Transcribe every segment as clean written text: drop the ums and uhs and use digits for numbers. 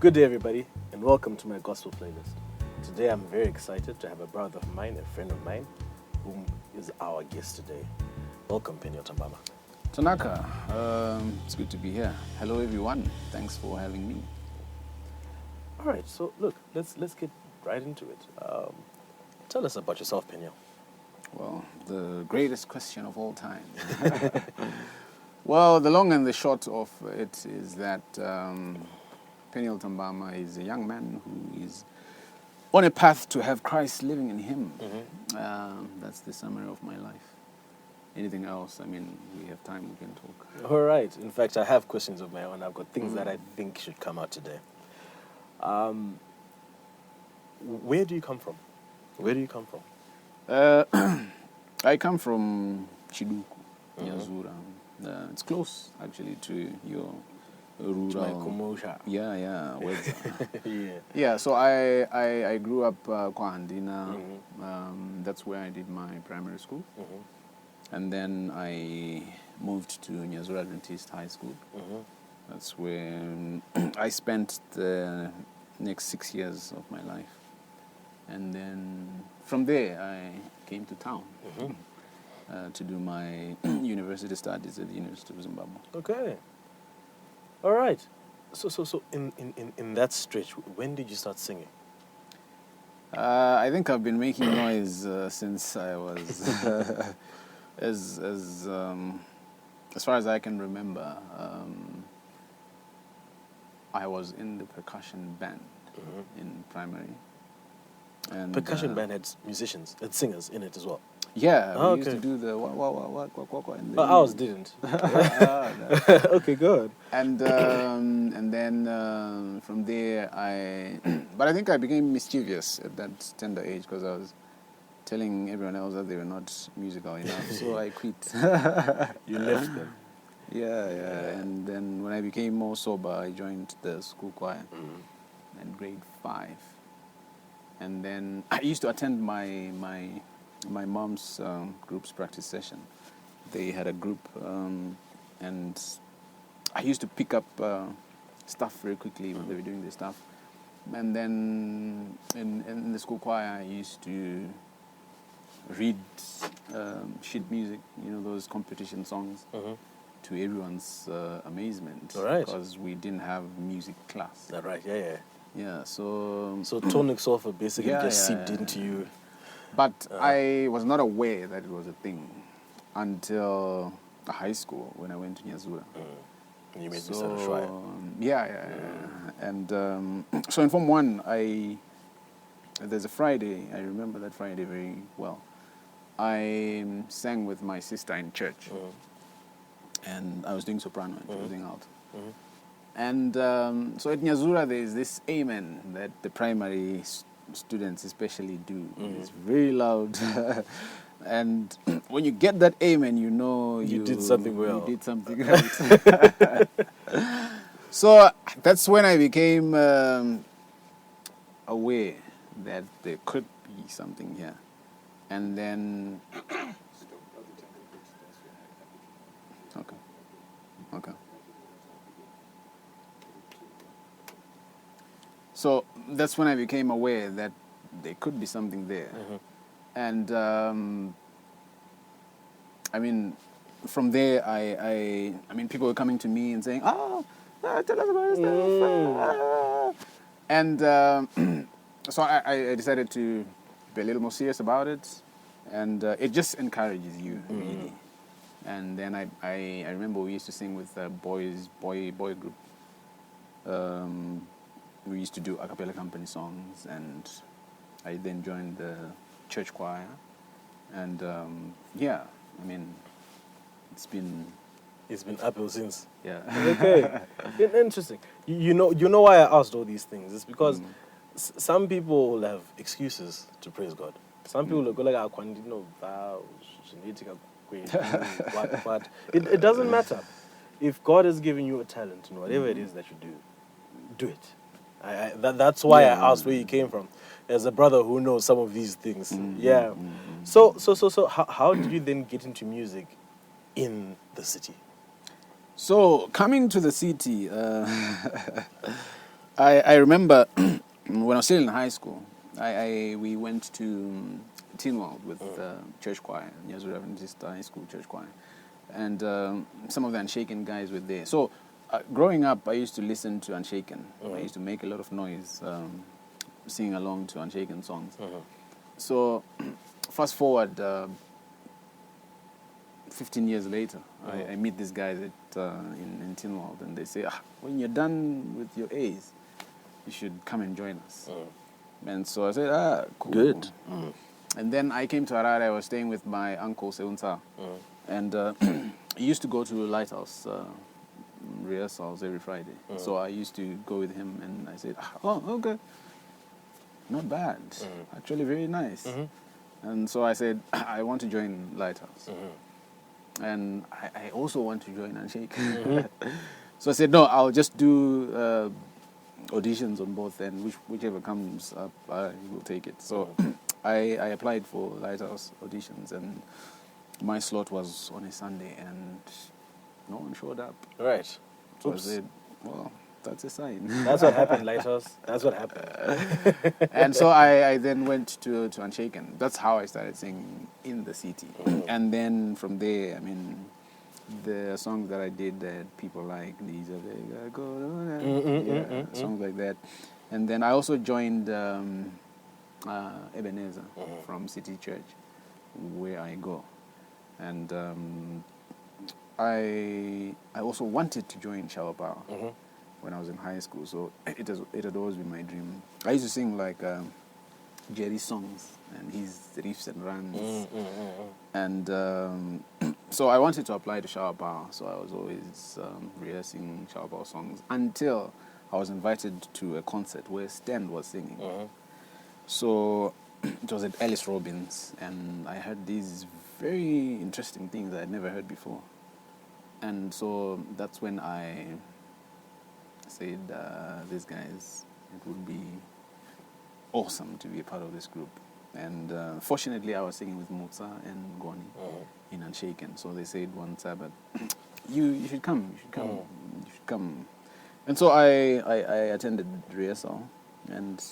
Good day, everybody, and welcome to my gospel playlist. Today, I'm very excited to have a brother of mine, a friend of mine, whom is our guest today. Welcome, Peniel Tambama. Tanaka, it's good to be here. Hello, everyone. Thanks for having me. All right, so look, let's get right into it. Tell us about yourself, Peniel. Well, the greatest question of all time. Well, the long and the short of it is that Peniel Tambama is a young man who is on a path to have Christ living in him. That's the summary of my life. Anything else? I mean, we have time, we can talk. All right. In fact, I have questions of my own. I've got things that I think should come out today. Where do you come from? Where do you come from? I come from Chiduku, Nyazura. It's close, actually, to your rural. Yeah. Yeah, so I grew up Kwahandina. That's where I did my primary school. And then I moved to Nyazura Adventist High School. That's where I spent the next 6 years of my life. And then from there, I came to town to do my university studies at the University of Zimbabwe. Okay. All right. So in that stretch, when did you start singing? I think I've been making noise since I was, as far as I can remember, I was in the percussion band in primary. And Percussion band had musicians, had singers in it as well. Yeah, we used to do the wah. Ours didn't. Okay, good. And then from there, but I think I became mischievous at that tender age because I was telling everyone else that they were not musical enough, so I quit. You left them. Yeah. And then when I became more sober, I joined the school choir in grade 5. And then I used to attend my mom's group's practice session. They had a group, and I used to pick up stuff very quickly when they were doing their stuff. And then in the school choir, I used to read sheet music, those competition songs, to everyone's amazement. All right. Because we didn't have music class. All right, yeah. Yeah, so tonic sulfur basically just seeped into you. But I was not aware that it was a thing until high school when I went to Nyazura. And you made me start a shrine. Yeah. And so in Form 1, there's a Friday, I remember that Friday very well. I sang with my sister in church. And I was doing soprano and she was doing alto. And so at Nyazura, there's this amen that the primary students especially do. It's very loud. And when you get that amen, you know you did something well. You did something right. So that's when I became aware that there could be something here. And then... Okay. So that's when I became aware that there could be something there. And I mean, from there, I mean, people were coming to me and saying, tell us about stuff. And so I decided to be a little more serious about it. And it just encourages you, really. And then I remember we used to sing with a boy group. We used to do a cappella company songs, and I then joined the church choir. And I mean, it's been uphill since. Yeah. Okay. Interesting. You know why I asked all these things? It's because some people will have excuses to praise God. Some people will go like, but it doesn't matter. If God has given you a talent in whatever it is that you do it. That's why I asked where you came from, as a brother who knows some of these things. So how did you then get into music in the city? So coming to the city, I remember when I was still in high school, we went to Peniel with church choir, Yazoo Adventist High School church choir, and some of the Unshaken guys were there. So growing up, I used to listen to Unshaken. I used to make a lot of noise, singing along to Unshaken songs. So fast forward 15 years later, I meet these guys in Peniel, and they say, when you're done with your A's, you should come and join us. And so I said, cool. Good. And then I came to Harare. I was staying with my uncle, Seunta. And he used to go to Lighthouse rehearsals every Friday. So I used to go with him, and I said, oh, okay. Not bad. Actually, very nice. And so I said, I want to join Lighthouse. And I also want to join Unshaken. So I said, no, I'll just do auditions on both, and whichever comes up, I will take it. So I applied for Lighthouse auditions, and my slot was on a Sunday, and no one showed up. Right. So I said, well, that's a sign. That's what happened, Lighthouse. That's what happened. And so I then went to Unshaken. That's how I started singing in the city. And then from there, I mean, the songs that I did that people like, these are the songs like that. And then I also joined Ebenezer from City Church, where I go. And I also wanted to join Shower Power when I was in high school, so it had always been my dream. I used to sing like Jerry's songs and his riffs and runs. And so I wanted to apply to Shower Power, so I was always rehearsing Shower Power songs until I was invited to a concert where Stan was singing. So it was at Alice Robbins, and I heard these very interesting things that I'd never heard before. And so that's when I said, these guys, it would be awesome to be a part of this group. And fortunately, I was singing with Muza and Goni in Unshaken. So they said one Sabbath, you should come, you should come. And so I attended rehearsal, and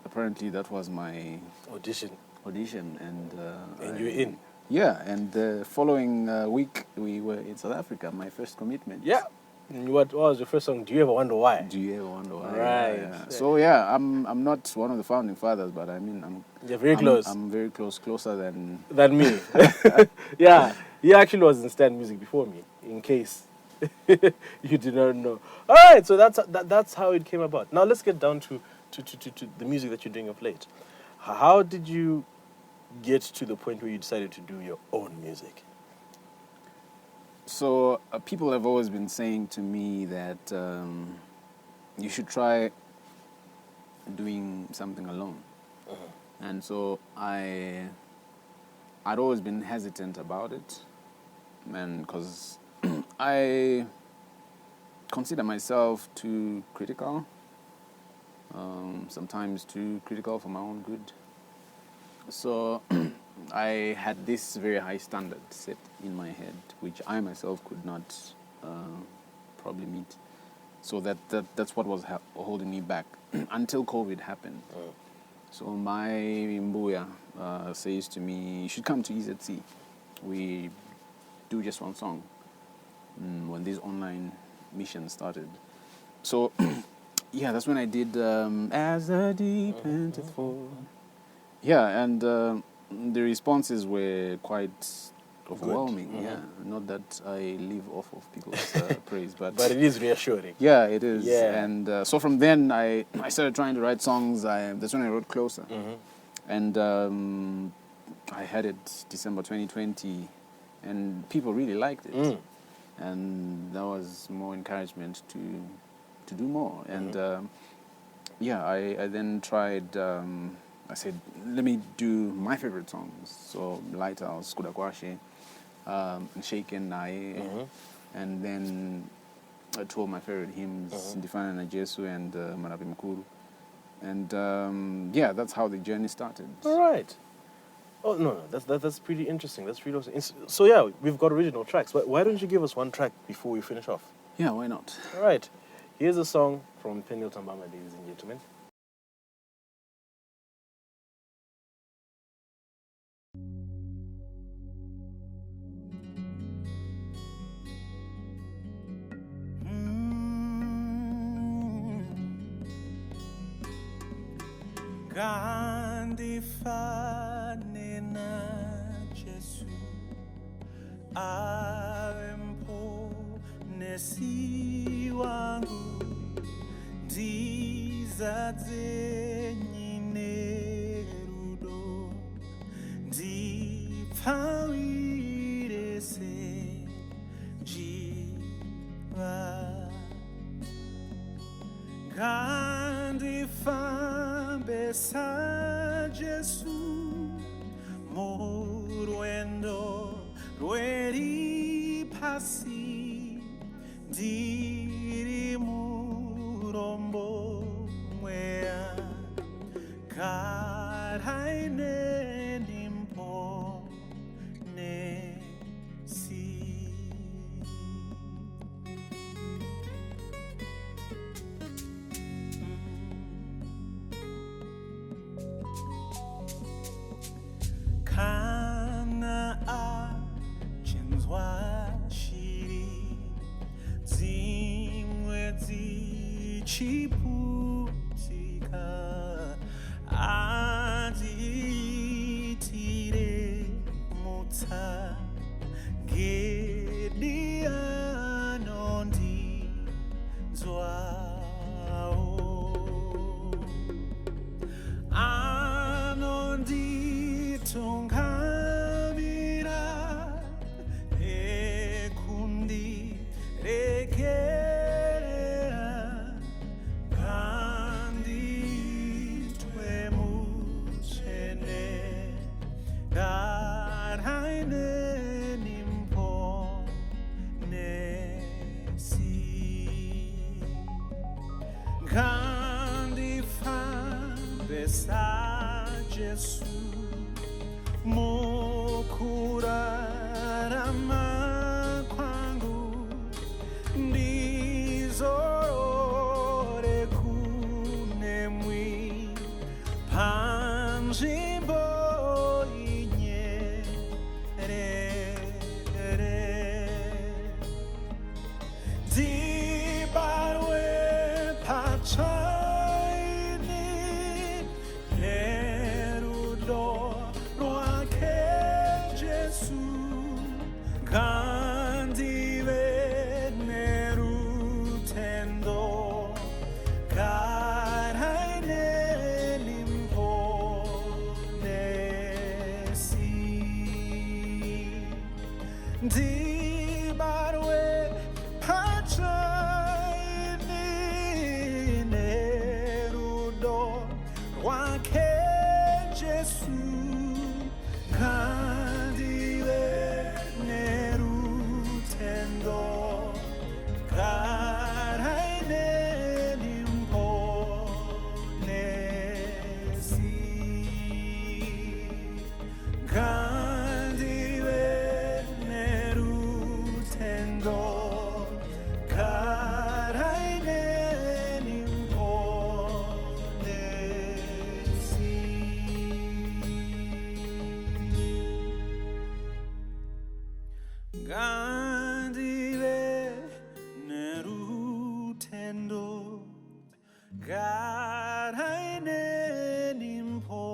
apparently that was my audition, and you're in. Yeah, and the following week we were in South Africa. My first commitment. Yeah. What was your first song? Do you ever wonder why? Do you ever wonder why? Right. Yeah. So yeah, I'm not one of the founding fathers, but I mean You're very close. I'm very closer than me. Yeah, he actually was in Stan Music before me. In case you did not know. All right, so that's how it came about. Now let's get down to the music that you're doing of late. How did you get to the point where you decided to do your own music? So people have always been saying to me that you should try doing something alone. And so I'd always been hesitant about it, and because I consider myself too critical, sometimes too critical for my own good. So I had this very high standard set in my head, which I myself could not probably meet. So that's what was holding me back until COVID happened. So my Mbuya says to me, you should come to EZC. We do just one song when these online missions started. So yeah, that's when I did As the Deep Enteth Forth. Yeah, and the responses were quite overwhelming. Yeah, not that I live off of people's praise, but it is reassuring. Yeah, it is. Yeah. And so from then I started trying to write songs. That's when I wrote Closer, and I had it December 2020, and people really liked it, and that was more encouragement to do more. And yeah, I then tried. I said, let me do my favorite songs. So Lighthouse, Kudakwashe, Unshaken, and then two of my favorite hymns, Ndifana na Jesu and Marabi Mkuru. And yeah, that's how the journey started. All right. Oh, no, that's pretty interesting. That's really awesome. So yeah, we've got original tracks. Why don't you give us one track before we finish off? Yeah, why not? All right. Here's a song from Peniel Tambama, ladies and gentlemen. Kandifane na Jesu avempo nesi wangu ndizadze nyine rudo ndipfawire se jiva kandifambe sa Jesu murwendo rweri pasi ndiri murombo mwea karaine nimpo nesi kana achinzwa shiri dzimwe dzichiputika adzitire mutsa gedi anondinzwawo anonditungamira ekundiregerera kanditwe muchene karaine nimpo nesi kandifambe sa Jesu mukurarama kwangu ndizorore kunemwi panzvimbo inyerere ndibarwe patsvaini nerudo rwake Jesu kandive nerutendo karaine nimpo nesi ndibarwe patsvaini nerudo rwake Jesu kandive nerutendo karaine nimpo nesi kandive nerutendo karaine nimpo nesi kandive nerutendo karaine nimpo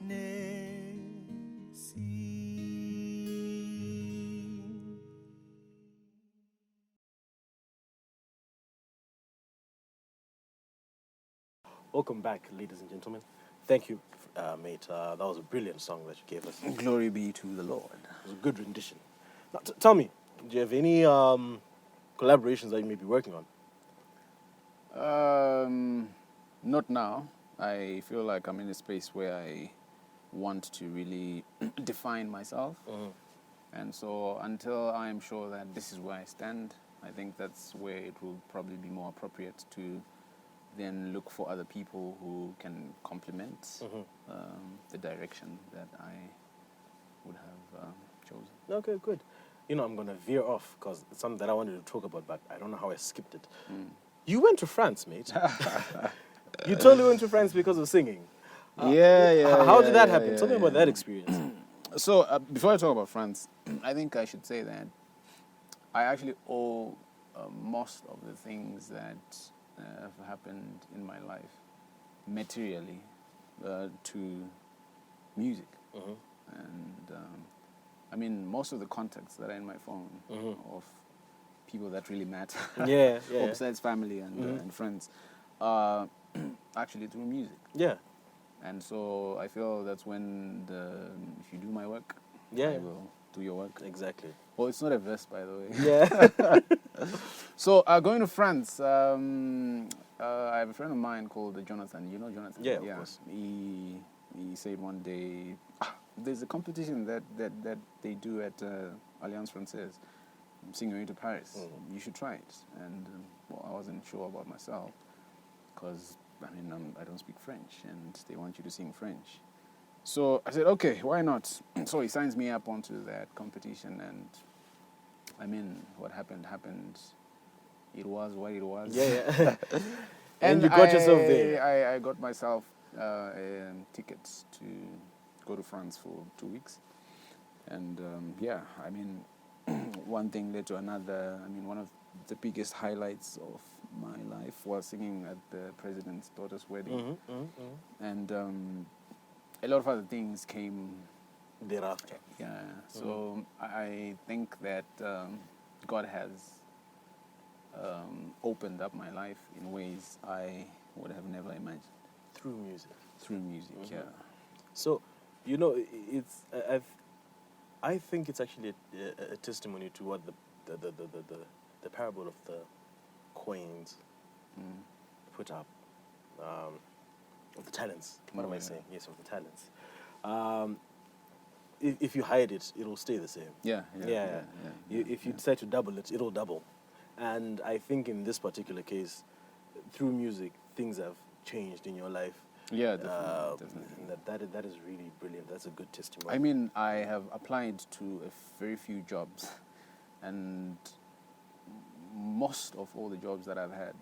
nesi. Welcome back, ladies and gentlemen. Thank you, mate. That was a brilliant song that you gave us. Glory be to the Lord. It was a good rendition. Now, tell me, do you have any collaborations that you may be working on? Not now. I feel like I'm in a space where I want to really define myself. And so until I'm sure that this is where I stand, I think that's where it will probably be more appropriate to then look for other people who can complement the direction that I would have chosen. Okay, good. I'm going to veer off because it's something that I wanted to talk about, but I don't know how I skipped it. You went to France, mate. You totally went to France because of singing. How did that happen? Tell me about that experience. So, before I talk about France, I think I should say that I actually owe most of the things that have happened in my life materially to music. And I mean, most of the contacts that are in my phone of people that really matter, besides family and friends, actually through music. Yeah. And so I feel that's when if you do my work, I will do your work. Exactly. Well, it's not a verse, by the way. Yeah. So going to France, I have a friend of mine called Jonathan. You know Jonathan? Yeah, of course. He said one day, there's a competition that they do at Alliance Française, Singing to Paris. You should try it. And I wasn't sure about myself because I don't speak French, and they want you to sing French. So I said, okay, why not? So he signs me up onto that competition, and what happened. It was what it was. Yeah. And you got yourself there. I got myself tickets to go to France for 2 weeks. And one thing led to another. One of the biggest highlights of my life was singing at the president's daughter's wedding. And a lot of other things came thereafter. Yeah. So I think that God has opened up my life in ways I would have never imagined. Through music. Yeah. So, I think it's actually a testimony to what the parable of the coins put up, of the talents. What am I saying? Yes, of the talents. If you hide it, it'll stay the same. Yeah. If you decide to double it, it'll double. And I think in this particular case, through music, things have changed in your life. Yeah, definitely. That is really brilliant. That's a good testimony. I have applied to a very few jobs, and most of all the jobs that I've had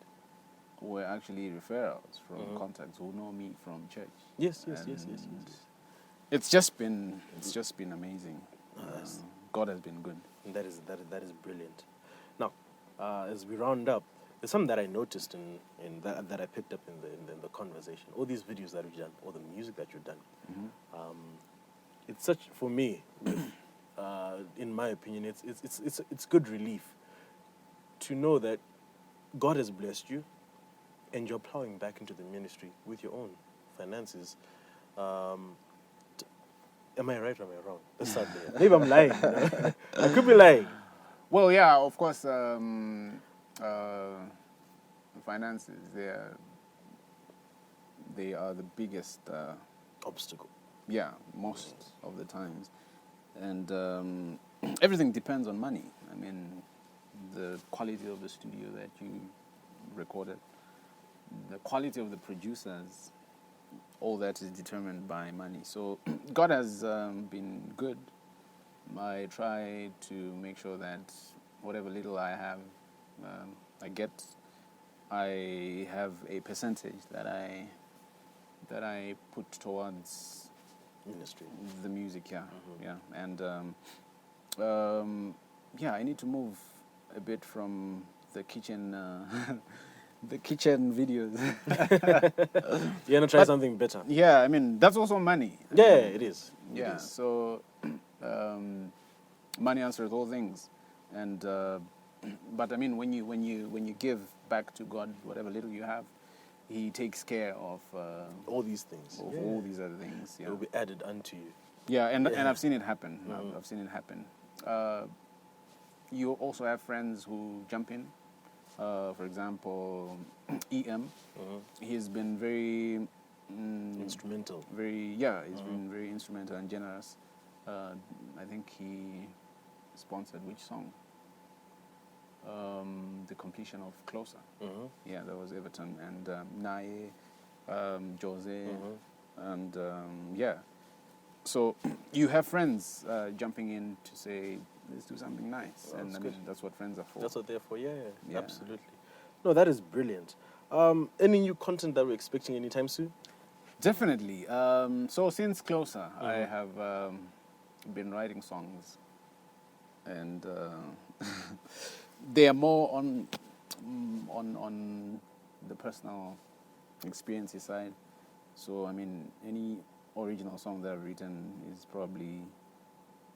were actually referrals from contacts who know me from church. Yes. It's just been amazing. God has been good. And that is brilliant. Now, as we round up, there's something that I noticed in that I picked up in the conversation. All these videos that we've done, all the music that you've done. It's such, for me, in my opinion, it's good relief to know that God has blessed you, and you're plowing back into the ministry with your own finances. Am I right or am I wrong? That's not there. Maybe I'm lying. I could be lying. Well, yeah, of course. Finances, they are the biggest obstacle. Yeah, most of the times, and everything depends on money. The quality of the studio that you recorded, the quality of the producers, all that is determined by money. So God has been good. I try to make sure that whatever little I have, I have a percentage that I put towards ministry, the music. And I need to move a bit from the kitchen. The kitchen videos. You're gonna try something better. Yeah, that's also money. It is. Yeah, it is. So money answers all things, and but when you give back to God whatever little you have, He takes care of all these things. All these other things. It will be added unto you. Yeah, and I've seen it happen. I've seen it happen. You also have friends who jump in. For example, EM. He's been very instrumental. He's been very instrumental and generous. I think he sponsored which song? The completion of Closer. Yeah, that was Everton and Nae, Jose, and So you have friends jumping in to say, let's do something nice. Oh, and I good. mean, that's what friends are for. That's what they're for. Yeah, Yeah. absolutely. No, that is brilliant. Any new content that we're expecting anytime soon? Definitely. So since Closer, I have been writing songs, and they are more on the personal experience side. So I mean, any original song that I've written is probably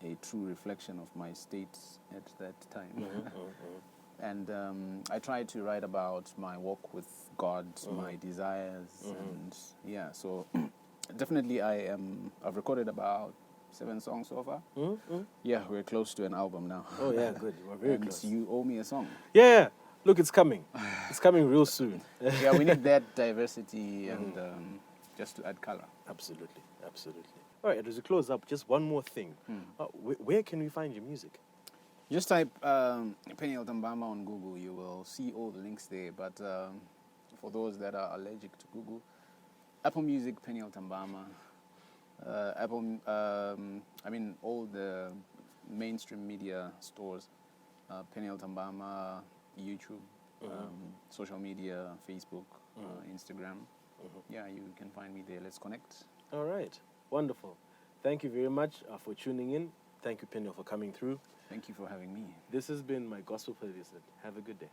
a true reflection of my state at that time. And I try to write about my walk with God, my desires, and yeah. So definitely, I've recorded about 7 songs so far. Yeah, we're close to an album now. Oh yeah, good. We're very and close. you owe me a song. Yeah, look, it's coming. It's coming real soon. Yeah, we need that diversity and just to add color. Absolutely, absolutely. All right, as we close up, just one more thing. Where can we find your music? Just type Peniel Tambama on Google. You will see all the links there. But for those that are allergic to Google, Apple Music, Peniel Tambama. All the mainstream media stores, Peniel Tambama, YouTube, social media, Facebook, Instagram. Yeah, you can find me there. Let's connect. All right, wonderful. Thank you very much for tuning in. Thank you, Peniel, for coming through. Thank you for having me. This has been my Gospel Playlist. Have a good day.